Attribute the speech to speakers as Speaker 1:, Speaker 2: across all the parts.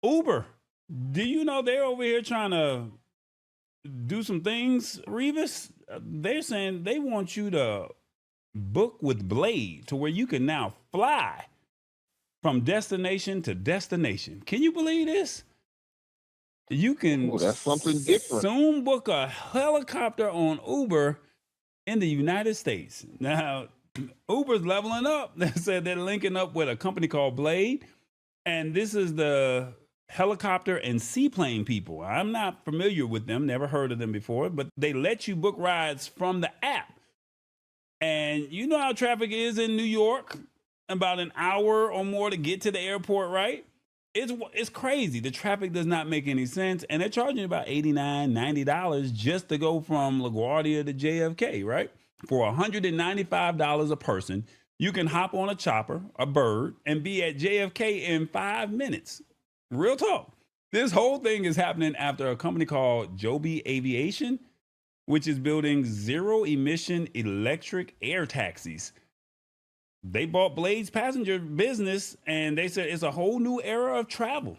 Speaker 1: Uber, do you know they're over here trying to do some things, Revis? They're saying they want you to book with Blade to where you can now fly from destination to destination. Can you believe this? You can
Speaker 2: Oh, that's something different.
Speaker 1: soon book a helicopter on Uber in the United States. Now, Uber's leveling up. They said they're linking up with a company called Blade, and this is the helicopter and seaplane people. I'm not familiar with them, never heard of them before, but they let you book rides from the app. And you know how traffic is in New York, about an hour or more to get to the airport, right? It's crazy. The traffic does not make any sense, and they're charging about $89, $90 just to go from LaGuardia to JFK, right? For $195 a person, you can hop on a chopper, a bird, and be at JFK in 5 minutes. Real talk. This whole thing is happening after a company called Joby Aviation, which is building zero emission electric air taxis. They bought Blade's passenger business, and they said it's a whole new era of travel.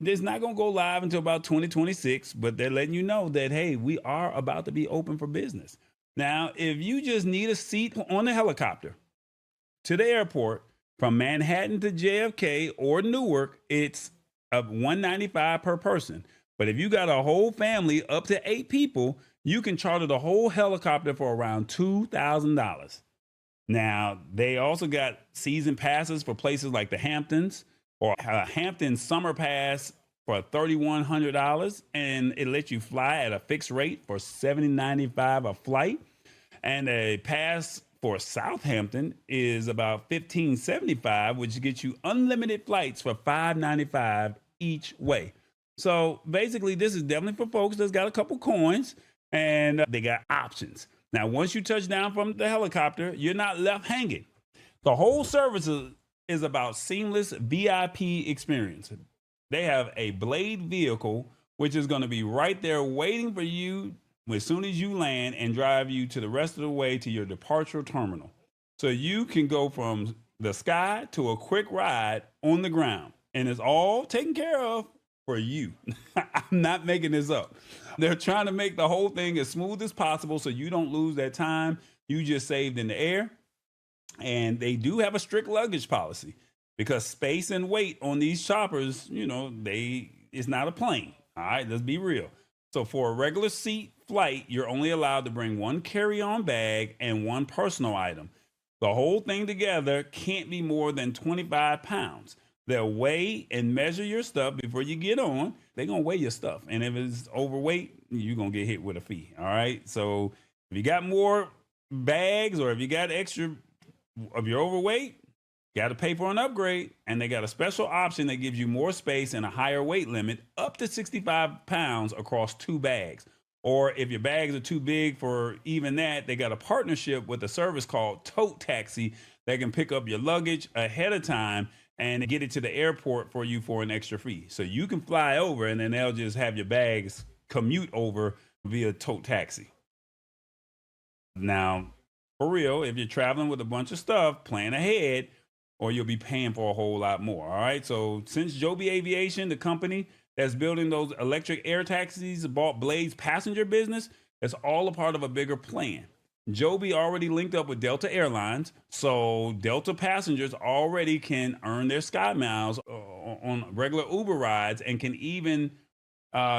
Speaker 1: It's not going to go live until about 2026, but they're letting you know that, hey, we are about to be open for business. Now, if you just need a seat on the helicopter to the airport from Manhattan to JFK or Newark, it's $195 per person. But if you got a whole family up to 8 people, you can charter the whole helicopter for around $2,000. Now, they also got season passes for places like the Hamptons or a Hampton summer pass for $3,100, and it lets you fly at a fixed rate for $70.95 a flight. And a pass for Southampton is about $15.75, which gets you unlimited flights for $5.95 each way. So basically, this is definitely for folks that's got a couple coins and they got options. Now, once you touch down from the helicopter, you're not left hanging. The whole service is about seamless VIP experience. They have a Blade vehicle, which is going to be right there waiting for you as soon as you land and drive you to the rest of the way to your departure terminal. So you can go from the sky to a quick ride on the ground, and it's all taken care of for you. I'm not making this up. They're trying to make the whole thing as smooth as possible so you don't lose that time you just saved in the air. And they do have a strict luggage policy because space and weight on these choppers, it's not a plane. All right, let's be real. So for a regular seat flight, you're only allowed to bring one carry-on bag and one personal item. The whole thing together can't be more than 25 pounds. They'll weigh and measure your stuff before you get on. They're going to weigh your stuff. And if it's overweight, you're going to get hit with a fee. All right. So if you got more bags or if you got extra of your overweight, got to pay for an upgrade. And they got a special option that gives you more space and a higher weight limit, up to 65 pounds across 2 bags. Or if your bags are too big for even that, they got a partnership with a service called Tote Taxi that can pick up your luggage ahead of time and get it to the airport for you for an extra fee. So you can fly over and then they'll just have your bags commute over via Tote Taxi. Now, for real, if you're traveling with a bunch of stuff, plan ahead or you'll be paying for a whole lot more. All right. So since Joby Aviation, the company that's building those electric air taxis, bought Blade's passenger business, it's all a part of a bigger plan. Joby already linked up with Delta Airlines, so Delta passengers already can earn their SkyMiles on regular Uber rides and can even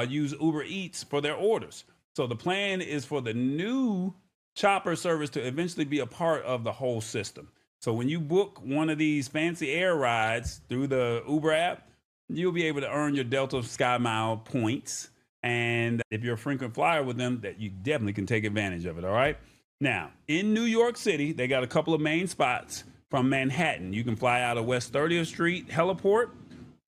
Speaker 1: use Uber Eats for their orders. So the plan is for the new chopper service to eventually be a part of the whole system. So when you book one of these fancy air rides through the Uber app, you'll be able to earn your Delta SkyMile points. And if you're a frequent flyer with them, that you definitely can take advantage of it. All right. Now, in New York City, they got a couple of main spots from Manhattan. You can fly out of West 30th Street Heliport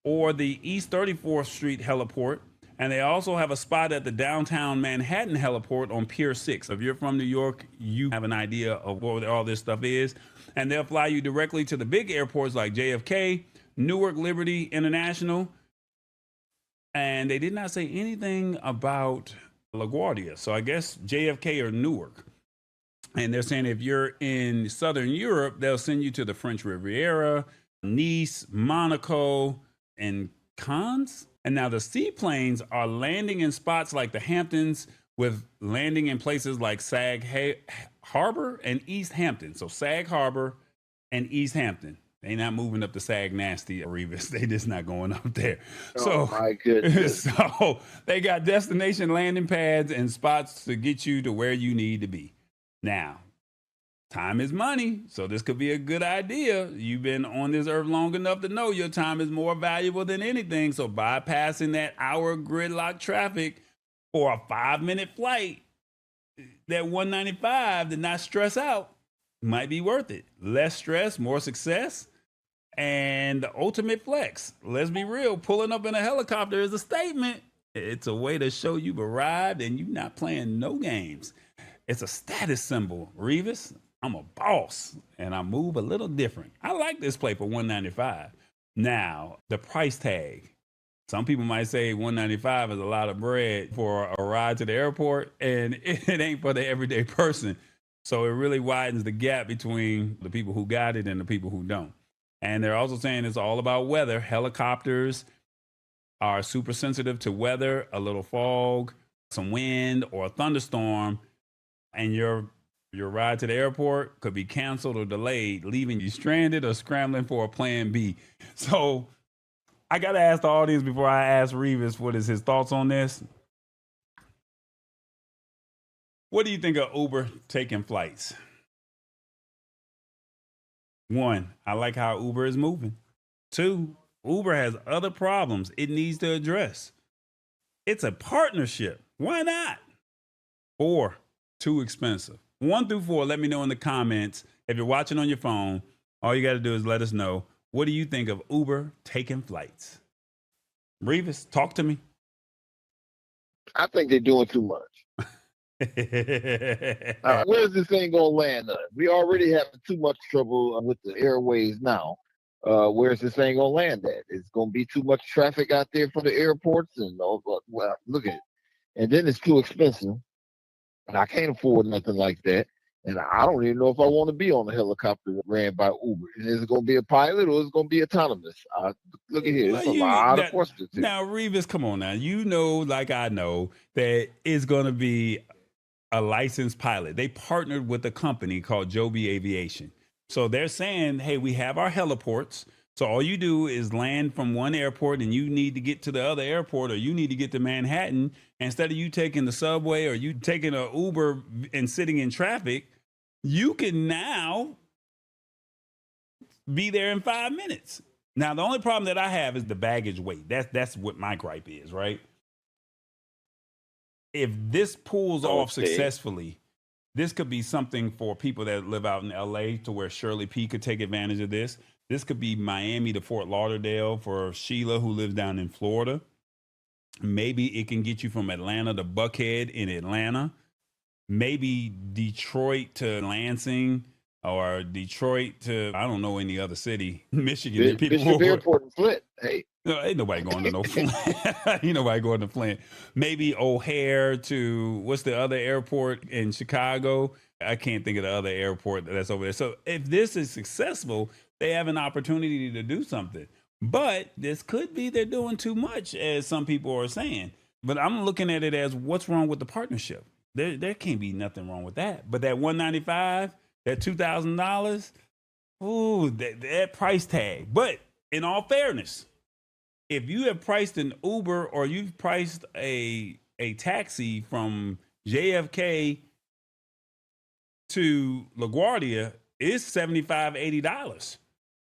Speaker 1: or the East 34th Street Heliport. And they also have a spot at the downtown Manhattan Heliport on Pier 6. If you're from New York, you have an idea of what all this stuff is. And they'll fly you directly to the big airports like JFK, Newark Liberty International. And they did not say anything about LaGuardia. So I guess JFK or Newark. And they're saying if you're in Southern Europe, they'll send you to the French Riviera, Nice, Monaco, and Cannes. And now the seaplanes are landing in spots like the Hamptons, with landing in places like Harbor and East Hampton. So Sag Harbor and East Hampton. They not moving up the Sag Nasty, Revis. They just not going up there.
Speaker 2: Oh my goodness.
Speaker 1: So they got destination landing pads and spots to get you to where you need to be. Now, time is money, so this could be a good idea. You've been on this earth long enough to know your time is more valuable than anything. So bypassing that hour gridlock traffic for a 5-minute flight, that 195 to not stress out might be worth it. Less stress, more success, and the ultimate flex. Let's be real, pulling up in a helicopter is a statement. It's a way to show you've arrived and you're not playing no games. It's a status symbol, Revis. I'm a boss and I move a little different. I like this play for 195. Now, the price tag. Some people might say 195 is a lot of bread for a ride to the airport, and it ain't for the everyday person. So it really widens the gap between the people who got it and the people who don't. And they're also saying it's all about weather. Helicopters are super sensitive to weather, a little fog, some wind, or a thunderstorm, and your ride to the airport could be canceled or delayed, leaving you stranded or scrambling for a plan B. So I got to ask the audience before I ask Revis what is his thoughts on this. What do you think of Uber taking flights? 1, I like how Uber is moving. 2, Uber has other problems it needs to address. It's a partnership. Why not? 4, too expensive. 1 through 4, let me know in the comments. If you're watching on your phone, all you got to do is let us know. What do you think of Uber taking flights? Revis, talk to me.
Speaker 2: I think they're doing too much. Where's this thing going to land us? We already have too much trouble with the airways now. Where's this thing going to land at? It's going to be too much traffic out there for the airports. And well, look at it. And then it's too expensive. And I can't afford nothing like that. And I don't even know if I want to be on a helicopter ran by Uber. And is it going to be a pilot or is it going to be autonomous? Look at here. There's a lot of questions here.
Speaker 1: Now, Revis, come on now. You know, like I know, that it's going to be a licensed pilot. They partnered with a company called Joby Aviation. So they're saying, hey, we have our heliports. So all you do is land from one airport and you need to get to the other airport, or you need to get to Manhattan. Instead of you taking the subway or you taking an Uber and sitting in traffic, you can now be there in 5 minutes. Now, the only problem that I have is the baggage weight. That's what my gripe is, right? If this pulls off successfully, this could be something for people that live out in LA, to where Shirley P could take advantage of this. This could be Miami to Fort Lauderdale for Sheila, who lives down in Florida. Maybe it can get you from Atlanta to Buckhead in Atlanta. Maybe Detroit to Lansing, or Detroit to, I don't know, any other city. Michigan.
Speaker 2: Bishop Airport in Flint. Hey.
Speaker 1: No, ain't nobody going to no Flint. Ain't nobody going to Flint. Maybe O'Hare to, what's the other airport in Chicago? I can't think of the other airport that's over there. So if this is successful, they have an opportunity to do something. But this could be they're doing too much, as some people are saying. But I'm looking at it as, what's wrong with the partnership? There can't be nothing wrong with that. But that $195, that $2,000, ooh, that price tag. But in all fairness, if you have priced an Uber or you've priced a taxi from JFK to LaGuardia, it's $75, $80.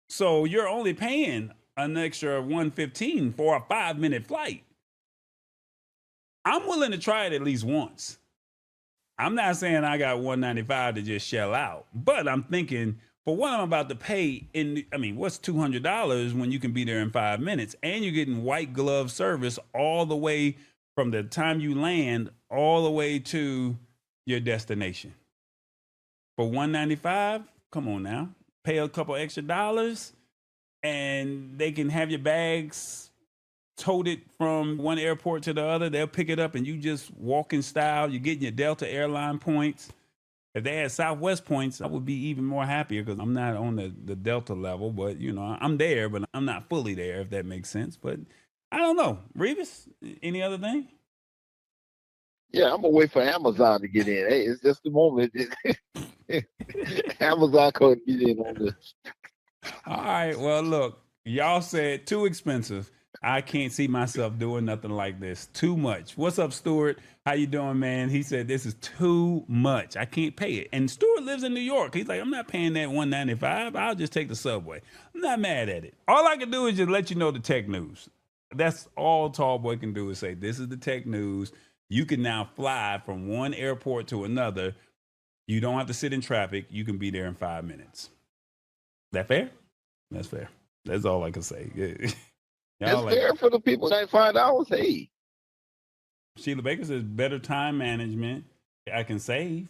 Speaker 1: So you're only paying an extra $115 for a 5-minute flight. I'm willing to try it at least once. I'm not saying I got $195 to just shell out, but I'm thinking, for what I'm about to pay, what's $200 when you can be there in 5 minutes, and you're getting white glove service all the way from the time you land all the way to your destination. For $195, come on now, pay a couple extra dollars, and they can have your bags toted from one airport to the other. They'll pick it up and you just walk in style. You're getting your Delta airline points. If they had Southwest points, I would be even more happier, because I'm not on the Delta level, but I'm there, but I'm not fully there, if that makes sense. But I don't know. Revis, any other thing?
Speaker 2: Yeah, I'm gonna wait for Amazon to get in. Hey, it's just the moment. Amazon couldn't get in on this.
Speaker 1: All right. Well, look, y'all said too expensive. I can't see myself doing nothing like this. Too much. What's up, Stuart? How you doing, man? He said this is too much. I can't pay it. And Stuart lives in New York. He's like, I'm not paying that $195. I'll just take the subway. I'm not mad at it. All I can do is just let you know the tech news. That's all Tallboy can do is say, this is the tech news. You can now fly from one airport to another. You don't have to sit in traffic. You can be there in 5 minutes. That fair? That's fair. That's all I can say.
Speaker 2: That's fair for the people that $5. Hey,
Speaker 1: Sheila Baker says better time management. I can save,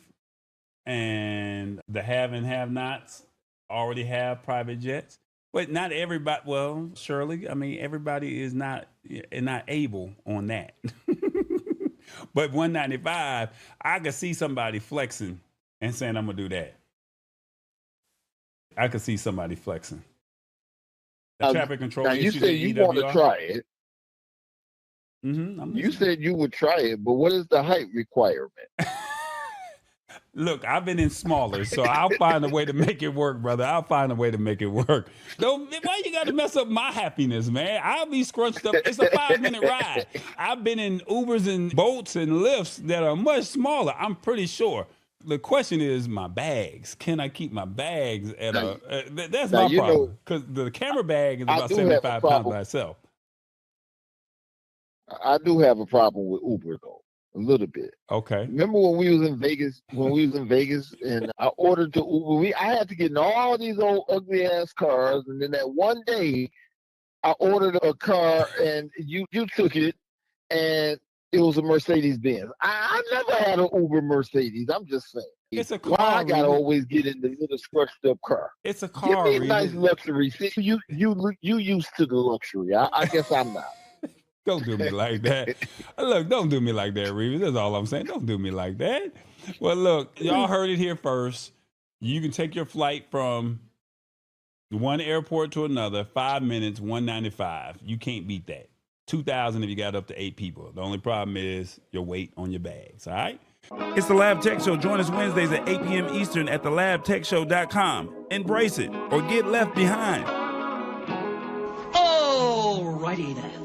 Speaker 1: and the have and have-nots already have private jets, but not everybody. Well, Shirley, I mean, everybody is not able on that. But $195, I could see somebody flexing and saying, "I'm gonna do that." I could see somebody flexing. The traffic control.
Speaker 2: Now you said you want to try it.
Speaker 1: Mm-hmm,
Speaker 2: you said you would try it, but what is the height requirement?
Speaker 1: Look, I've been in smaller, so I'll find a way to make it work, brother. I'll find a way to make it work. Why you got to mess up my happiness, man? I'll be scrunched up. It's a 5-minute ride. I've been in Ubers and Bolts and Lyfts that are much smaller. I'm pretty sure. The question is my bags. Can I keep my bags at that's my problem. Because the camera bag is about 75 pounds by itself.
Speaker 2: I do have a problem with Uber, though. A little bit.
Speaker 1: Okay.
Speaker 2: Remember when we was in Vegas? And I ordered the Uber. I had to get in all these old ugly ass cars, and then that one day, I ordered a car, and you took it, and it was a Mercedes Benz. I never had an Uber Mercedes. I'm just saying.
Speaker 1: It's a car.
Speaker 2: Why I gotta always get in the little scratched up car?
Speaker 1: It's a car.
Speaker 2: Give me a nice luxury. See, you used to the luxury. I guess I'm not.
Speaker 1: Don't do me like that. Look, don't do me like that, Reeves. That's all I'm saying. Don't do me like that. Well, look, y'all heard it here first. You can take your flight from one airport to another, 5 minutes, $195. You can't beat that. $2,000 if you got up to 8 people. The only problem is your weight on your bags, all right? It's the Lab Tech Show. Join us Wednesdays at 8 p.m. Eastern at thelabtechshow.com. Embrace it or get left behind.
Speaker 3: Alrighty then.